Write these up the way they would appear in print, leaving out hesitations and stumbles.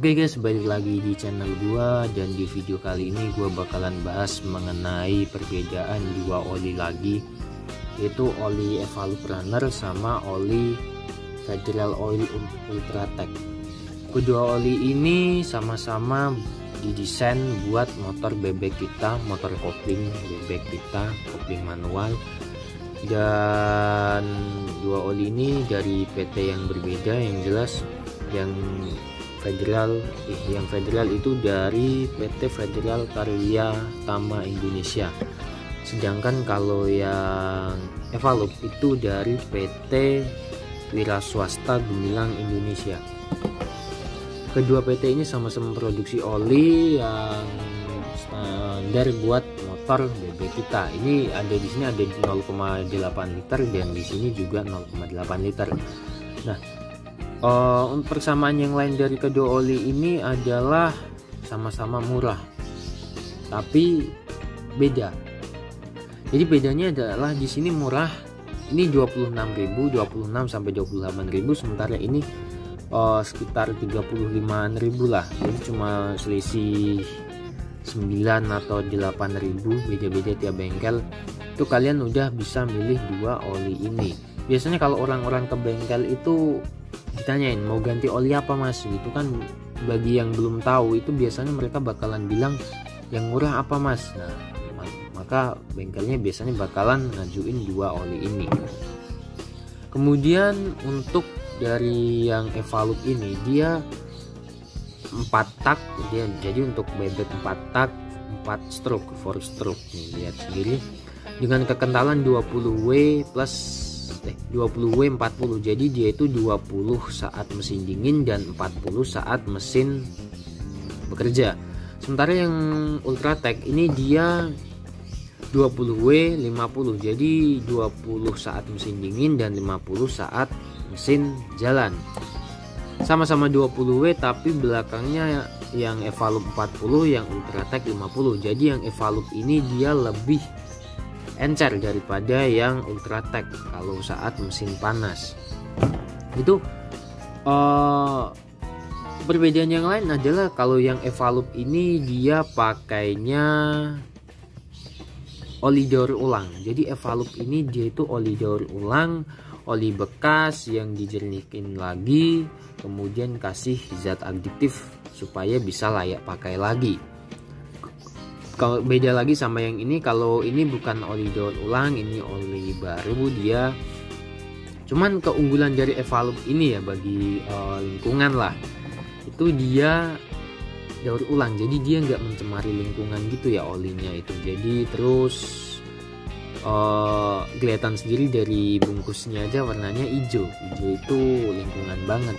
Oke guys, balik lagi di channel gua, dan di video kali ini gua bakalan bahas mengenai perbedaan dua oli lagi, yaitu oli Evalup Runner sama oli Federal Oil Ultratech. Kedua oli ini sama-sama didesain buat motor bebek kita, motor kopling bebek kita, kopling manual. Dan dua oli ini dari PT yang berbeda. Yang jelas yang federal itu dari PT Federal Karya Tama Indonesia, sedangkan kalau yang Evalup itu dari PT Wira Swasta Gemilang Indonesia. Kedua PT ini sama-sama memproduksi oli yang standar buat motor bebek kita. Ini ada di sini ada 0,8 liter dan di sini juga 0,8 liter. Nah, persamaan yang lain dari kedua oli ini adalah sama-sama murah, tapi beda. Jadi bedanya adalah di sini murah, ini 26.000, 26 sampai 28.000, sementara ini sekitar 35.000 lah. Jadi cuma selisih 9 atau 8.000, beda-beda tiap bengkel. Itu kalian udah bisa milih dua oli ini. Biasanya kalau orang-orang ke bengkel itu ditanyain mau ganti oli apa mas, gitu kan. Bagi yang belum tahu itu biasanya mereka bakalan bilang yang murah apa mas. Nah, maka bengkelnya biasanya bakalan ngajuin dua oli ini. Kemudian untuk dari yang Evalup ini dia 4 tak, jadi untuk bebek 4 tak 4 stroke 4 stroke nih, lihat sendiri, dengan kekentalan 20W 40, jadi dia itu 20 saat mesin dingin dan 40 saat mesin bekerja. Sementara yang Ultratech ini dia 20W 50, jadi 20 saat mesin dingin dan 50 saat mesin jalan. Sama-sama 20W tapi belakangnya yang Evalup 40, yang Ultratech 50. Jadi yang Evalup ini dia lebih encer daripada yang Ultratech kalau saat mesin panas. Itu perbedaan yang lain adalah kalau yang Evalup ini dia pakainya oli daur ulang. Jadi Evalup ini dia itu oli daur ulang, oli bekas yang dijernihkan lagi, kemudian kasih zat adiktif supaya bisa layak pakai lagi. Kalau beda lagi sama yang ini, kalau ini bukan oli daur ulang, ini oli baru dia. Cuman keunggulan dari Evalup ini ya bagi lingkungan lah, itu dia daur ulang, jadi dia nggak mencemari lingkungan gitu ya olinya itu. Jadi terus kelihatan sendiri dari bungkusnya aja warnanya hijau itu lingkungan banget.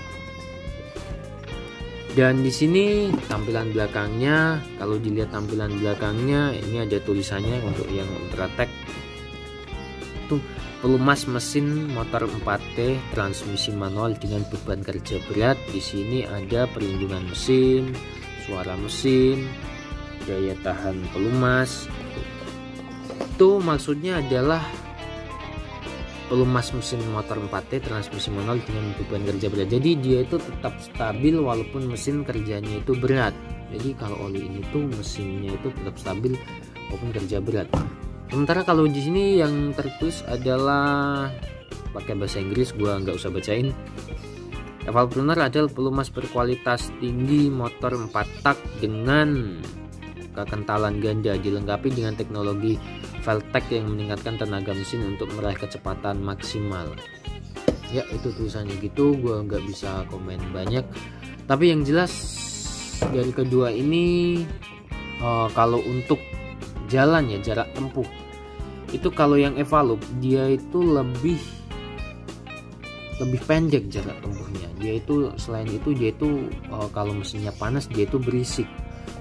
Dan di sini tampilan belakangnya, kalau dilihat tampilan belakangnya ini ada tulisannya untuk yang Ultratech itu pelumas mesin motor 4T transmisi manual dengan beban kerja berat. Di sini ada perlindungan mesin, suara mesin, daya tahan pelumas. Itu maksudnya adalah pelumas mesin motor 4T transmisi manual dengan beban kerja berat. Jadi dia itu tetap stabil walaupun mesin kerjanya itu berat. Jadi kalau oli ini tuh mesinnya itu tetap stabil walaupun kerja berat. Sementara kalau di sini yang tertulis adalah pakai bahasa Inggris, gua nggak usah bacain. Evalup Runner adalah pelumas berkualitas tinggi motor 4 tak dengan kekentalan ganda, dilengkapi dengan teknologi Veltec yang meningkatkan tenaga mesin untuk meraih kecepatan maksimal. Ya itu tulisannya gitu, gua nggak bisa komen banyak. Tapi yang jelas dari kedua ini kalau untuk jalan ya, jarak tempuh itu kalau yang Evalup dia itu lebih pendek jarak tempuhnya. Dia itu selain itu dia itu kalau mesinnya panas dia itu berisik.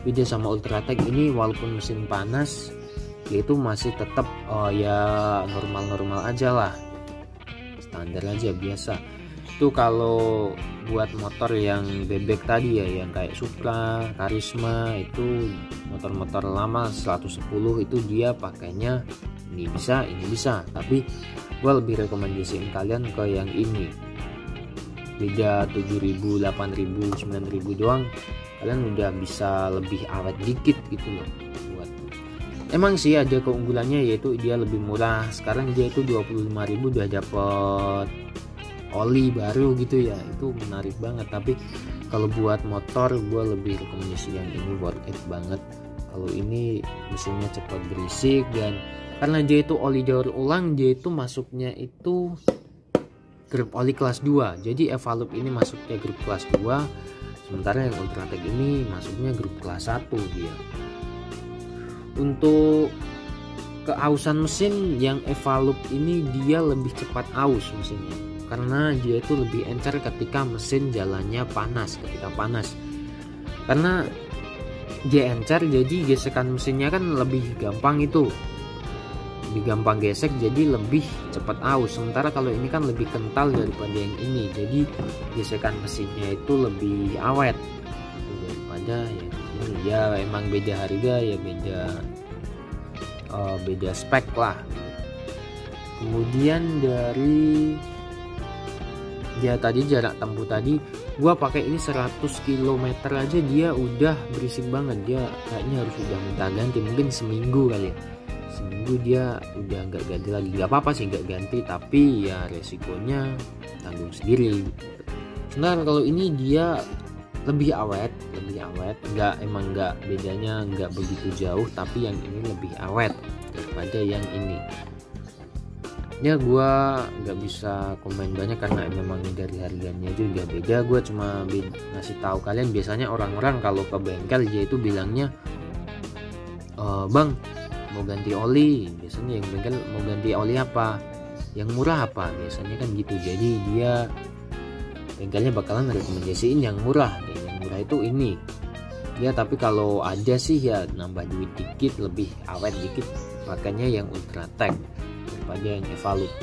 Beda sama Ultratech ini, walaupun mesin panas dia itu masih tetap ya normal-normal aja lah, standar aja biasa. Itu kalau buat motor yang bebek tadi ya, yang kayak Supra, Karisma, itu motor-motor lama 110 itu dia pakainya ini bisa, tapi gue lebih rekomendasiin kalian ke yang ini. beda 7.000, 8.000, 9.000 doang, kalian udah bisa lebih awet dikit gitu loh. Buat emang sih ada keunggulannya, yaitu dia lebih murah. Sekarang dia itu 25.000 udah dapet oli baru gitu ya, itu menarik banget. Tapi kalau buat motor gue lebih rekomendasi yang ini, worth it banget. Kalau ini mesinnya cepat berisik, dan karena dia itu oli daur ulang, dia itu masuknya itu grup oli kelas 2. Jadi Evalup ini masuknya grup kelas 2, sementara yang Ultratech ini masuknya grup kelas 1 dia. Untuk keausan mesin, yang Evalup ini dia lebih cepat aus mesinnya, karena dia itu lebih encer ketika mesin jalannya panas, ketika panas. Karena dia encer, jadi gesekan mesinnya kan lebih gampang itu, lebih gampang gesek, jadi lebih cepat aus. Sementara kalau ini kan lebih kental daripada yang ini, jadi gesekan mesinnya itu lebih awet daripada yang ini. Ya emang beda harga, ya beda spek lah. Kemudian dari dia tadi jarak tempuh tadi, gua pakai ini 100 km aja dia udah berisik banget. Dia kayaknya harus udah minta ganti, mungkin seminggu kali ya. Seminggu dia udah nggak ganti lagi. Nggak apa-apa sih nggak ganti, tapi ya resikonya tanggung sendiri. Sebenarnya kalau ini dia lebih awet, nggak bedanya nggak begitu jauh, tapi yang ini lebih awet daripada yang ini. Ya gua nggak bisa komen banyak karena memang dari harganya juga beda. Gua cuma ngasih tahu kalian, biasanya orang-orang kalau ke bengkel dia itu bilangnya, bang mau ganti oli, biasanya yang bengkel mau ganti oli apa, yang murah apa, biasanya kan gitu. Jadi dia bengkelnya bakalan rekomendasiin yang murah, dan yang murah itu ini ya. Tapi kalau ada sih ya nambah duit dikit, lebih awet dikit, makanya yang Ultratech daripada yang Evalup.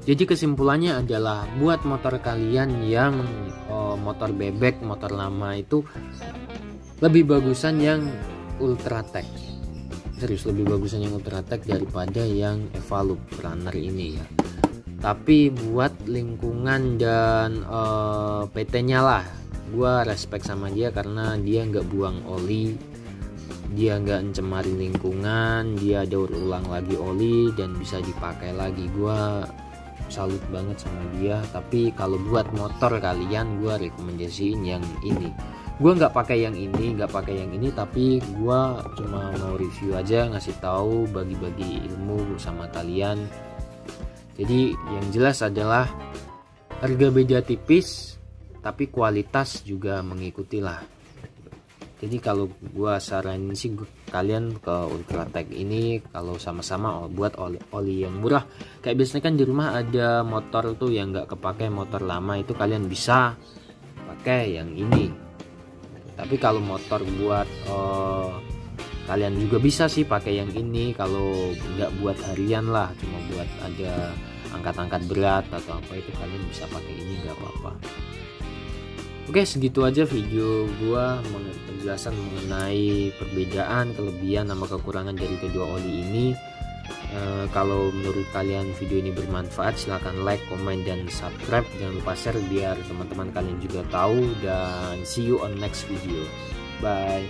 Jadi kesimpulannya adalah, buat motor kalian yang motor bebek, motor lama itu lebih bagusan yang Ultratech. Serius, lebih bagusan yang Ultratech daripada yang Evalup Runner ini ya. Tapi buat lingkungan dan PT-nya lah, gua respect sama dia karena dia nggak buang oli, dia nggak encemari lingkungan, dia daur ulang lagi oli dan bisa dipakai lagi. Gua salut banget sama dia. Tapi kalau buat motor kalian, gua rekomendasiin yang ini. Gua nggak pakai yang ini, tapi gua cuma mau review aja, ngasih tahu, bagi-bagi ilmu sama kalian. Jadi yang jelas adalah harga beda tipis, tapi kualitas juga mengikuti lah. Jadi kalau gua saranin sih kalian ke Ultratech ini, kalau sama-sama buat oli yang murah. Kayak biasanya kan di rumah ada motor tuh yang nggak kepake, motor lama, itu kalian bisa pakai yang ini. Tapi kalau motor buat kalian juga bisa sih pakai yang ini, kalau nggak buat harian lah, cuma buat ada angkat-angkat berat atau apa, itu kalian bisa pakai ini, nggak apa-apa. Oke, segitu aja video gua penjelasan mengenai perbedaan, kelebihan sama kekurangan dari kedua oli ini. Kalau menurut kalian video ini bermanfaat, silahkan like, komen, dan subscribe. Jangan lupa share biar teman-teman kalian juga tahu, dan see you on next video. Bye.